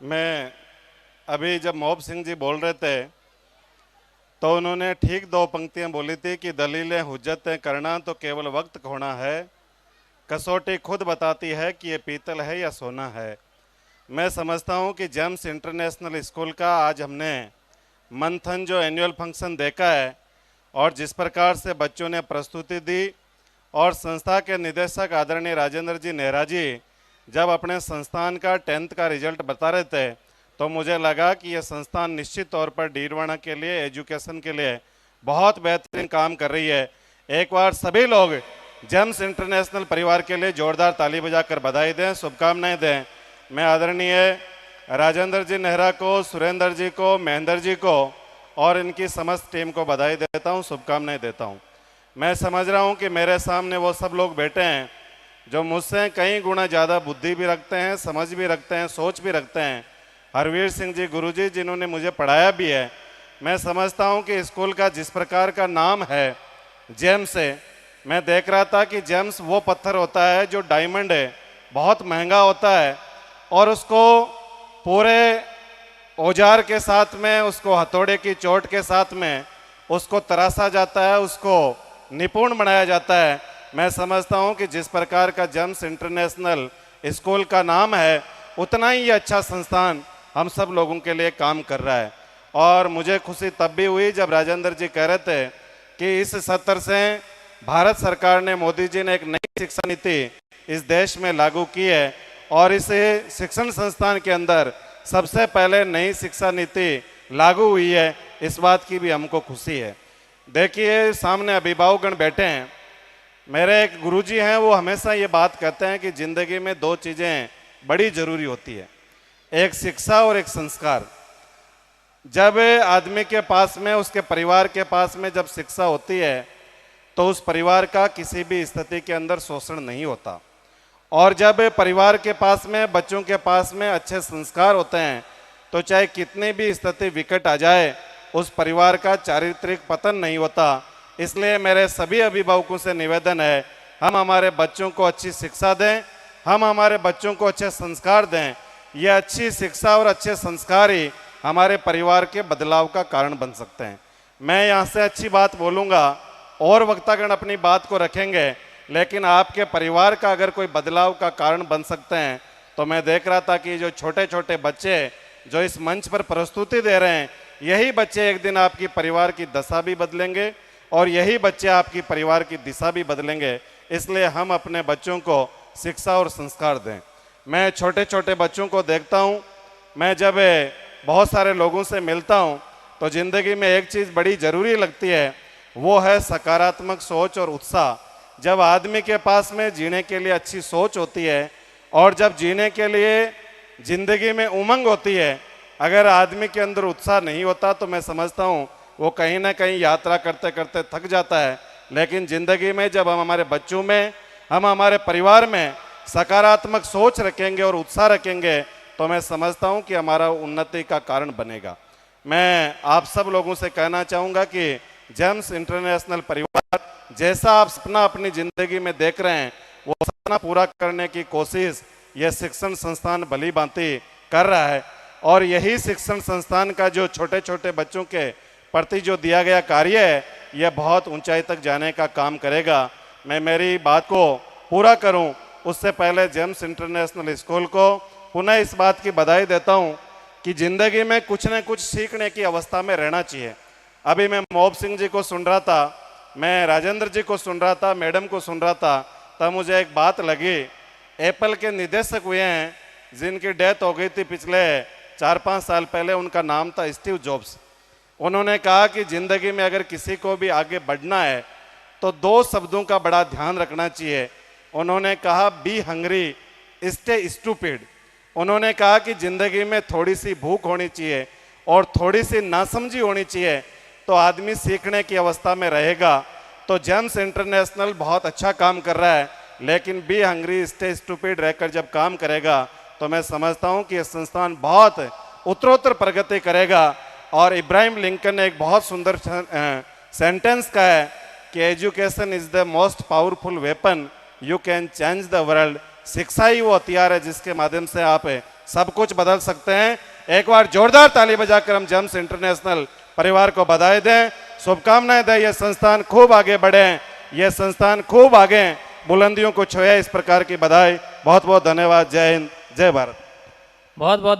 मैं अभी जब मोहब सिंह जी बोल रहे थे तो उन्होंने ठीक दो पंक्तियां बोली थी कि दलीलें हुज्जतें करना तो केवल वक्त खोना है, कसौटी खुद बताती है कि ये पीतल है या सोना है। मैं समझता हूँ कि जेम्स इंटरनेशनल स्कूल का आज हमने मंथन जो एनुअल फंक्शन देखा है और जिस प्रकार से बच्चों ने प्रस्तुति दी और संस्था के निदेशक आदरणीय राजेंद्र जी नेहरा जी जब अपने संस्थान का 10th का रिजल्ट बता रहे थे तो मुझे लगा कि यह संस्थान निश्चित तौर पर डीरवाना के लिए एजुकेशन के लिए बहुत बेहतरीन काम कर रही है। एक बार सभी लोग जेम्स इंटरनेशनल परिवार के लिए जोरदार ताली बजाकर बधाई दें, शुभकामनाएं दें। मैं आदरणीय राजेंद्र जी नेहरा को, सुरेंद्र जी को, महेंद्र जी को और इनकी समस्त टीम को बधाई देता हूं, शुभकामनाएं देता हूं। मैं समझ रहा हूं कि मेरे सामने वो सब लोग बैठे हैं जो मुझसे कई गुना ज़्यादा बुद्धि भी रखते हैं, समझ भी रखते हैं, सोच भी रखते हैं। हरवीर सिंह जी गुरुजी जिन्होंने मुझे पढ़ाया भी है। मैं समझता हूं कि स्कूल का जिस प्रकार का नाम है जेम्स है, मैं देख रहा था कि जेम्स वो पत्थर होता है जो डायमंड है, बहुत महंगा होता है और उसको पूरे औजार के साथ में, उसको हथौड़े की चोट के साथ में उसको तराशा जाता है, उसको निपुण बनाया जाता है। मैं समझता हूं कि जिस प्रकार का जेम्स इंटरनेशनल स्कूल का नाम है उतना ही ये अच्छा संस्थान हम सब लोगों के लिए काम कर रहा है। और मुझे खुशी तब भी हुई जब राजेंद्र जी कह रहे थे कि इस सत्र से भारत सरकार ने, मोदी जी ने एक नई शिक्षा नीति इस देश में लागू की है और इस शिक्षण संस्थान के अंदर सबसे पहले नई शिक्षा नीति लागू हुई है। इस बात की भी हमको खुशी है। देखिए सामने अभिभावकगण बैठे हैं। मेरे एक गुरुजी हैं, वो हमेशा ये बात कहते हैं कि जिंदगी में दो चीज़ें बड़ी जरूरी होती है, एक शिक्षा और एक संस्कार। जब आदमी के पास में, उसके परिवार के पास में जब शिक्षा होती है तो उस परिवार का किसी भी स्थिति के अंदर शोषण नहीं होता। और जब परिवार के पास में, बच्चों के पास में अच्छे संस्कार होते हैं तो चाहे कितनी भी स्थिति विकट आ जाए उस परिवार का चारित्रिक पतन नहीं होता। इसलिए मेरे सभी अभिभावकों से निवेदन है, हम हमारे बच्चों को अच्छी शिक्षा दें, हम हमारे बच्चों को अच्छे संस्कार दें। ये अच्छी शिक्षा और अच्छे संस्कार ही हमारे परिवार के बदलाव का कारण बन सकते हैं। मैं यहाँ से अच्छी बात बोलूँगा और वक्तागण अपनी बात को रखेंगे, लेकिन आपके परिवार का अगर कोई बदलाव का कारण बन सकते हैं तो मैं देख रहा था कि जो छोटे छोटे बच्चे जो इस मंच पर प्रस्तुति दे रहे हैं, यही बच्चे एक दिन आपकी परिवार की दशा भी बदलेंगे और यही बच्चे आपकी परिवार की दिशा भी बदलेंगे। इसलिए हम अपने बच्चों को शिक्षा और संस्कार दें। मैं छोटे छोटे बच्चों को देखता हूँ, मैं जब बहुत सारे लोगों से मिलता हूँ तो ज़िंदगी में एक चीज़ बड़ी ज़रूरी लगती है, वो है सकारात्मक सोच और उत्साह। जब आदमी के पास में जीने के लिए अच्छी सोच होती है और जब जीने के लिए ज़िंदगी में उमंग होती है, अगर आदमी के अंदर उत्साह नहीं होता तो मैं समझता हूँ वो कहीं ना कहीं यात्रा करते करते थक जाता है। लेकिन ज़िंदगी में जब हम हमारे बच्चों में, हम हमारे परिवार में सकारात्मक सोच रखेंगे और उत्साह रखेंगे तो मैं समझता हूँ कि हमारा उन्नति का कारण बनेगा। मैं आप सब लोगों से कहना चाहूँगा कि जेम्स इंटरनेशनल परिवार जैसा आप सपना अपनी ज़िंदगी में देख रहे हैं वो सपना पूरा करने की कोशिश यह शिक्षण संस्थान भली भांति कर रहा है। और यही शिक्षण संस्थान का जो छोटे छोटे बच्चों के प्रति जो दिया गया कार्य है, यह बहुत ऊंचाई तक जाने का काम करेगा। मैं मेरी बात को पूरा करूं उससे पहले जेम्स इंटरनेशनल स्कूल को पुनः इस बात की बधाई देता हूं कि ज़िंदगी में कुछ न कुछ सीखने की अवस्था में रहना चाहिए। अभी मैं मोहब सिंह जी को सुन रहा था, मैं राजेंद्र जी को सुन रहा था, मैडम को सुन रहा था, तब मुझे एक बात लगी। एप्पल के निदेशक हुए हैं जिनकी डेथ हो गई थी पिछले 4-5 साल पहले, उनका नाम था स्टीव जॉब्स। उन्होंने कहा कि ज़िंदगी में अगर किसी को भी आगे बढ़ना है तो दो शब्दों का बड़ा ध्यान रखना चाहिए। उन्होंने कहा बी हंग्री, स्टे स्टूपिड। उन्होंने कहा कि ज़िंदगी में थोड़ी सी भूख होनी चाहिए और थोड़ी सी नासमझी होनी चाहिए तो आदमी सीखने की अवस्था में रहेगा। तो जेम्स इंटरनेशनल बहुत अच्छा काम कर रहा है, लेकिन बी हंग्री स्टे स्टूपिड रहकर जब काम करेगा तो मैं समझता हूँ कि यह संस्थान बहुत उत्तरोत्तर प्रगति करेगा। और इब्राहिम लिंकन ने एक बहुत सुंदर सेंटेंस कहा है कि education is the most powerful weapon you can change the world. शिक्षा ही वो हथियार है जिसके माध्यम से आप सब कुछ बदल सकते हैं। एक बार जोरदार ताली बजाकर हम जेम्स इंटरनेशनल परिवार को बधाई दें, शुभकामनाएं दें। ये संस्थान खूब आगे बढ़े, ये संस्थान खूब आगे बुलंदियों को छुए, इस प्रकार की बधाई। बहुत बहुत धन्यवाद। जय हिंद, जय भारत। बहुत बहुत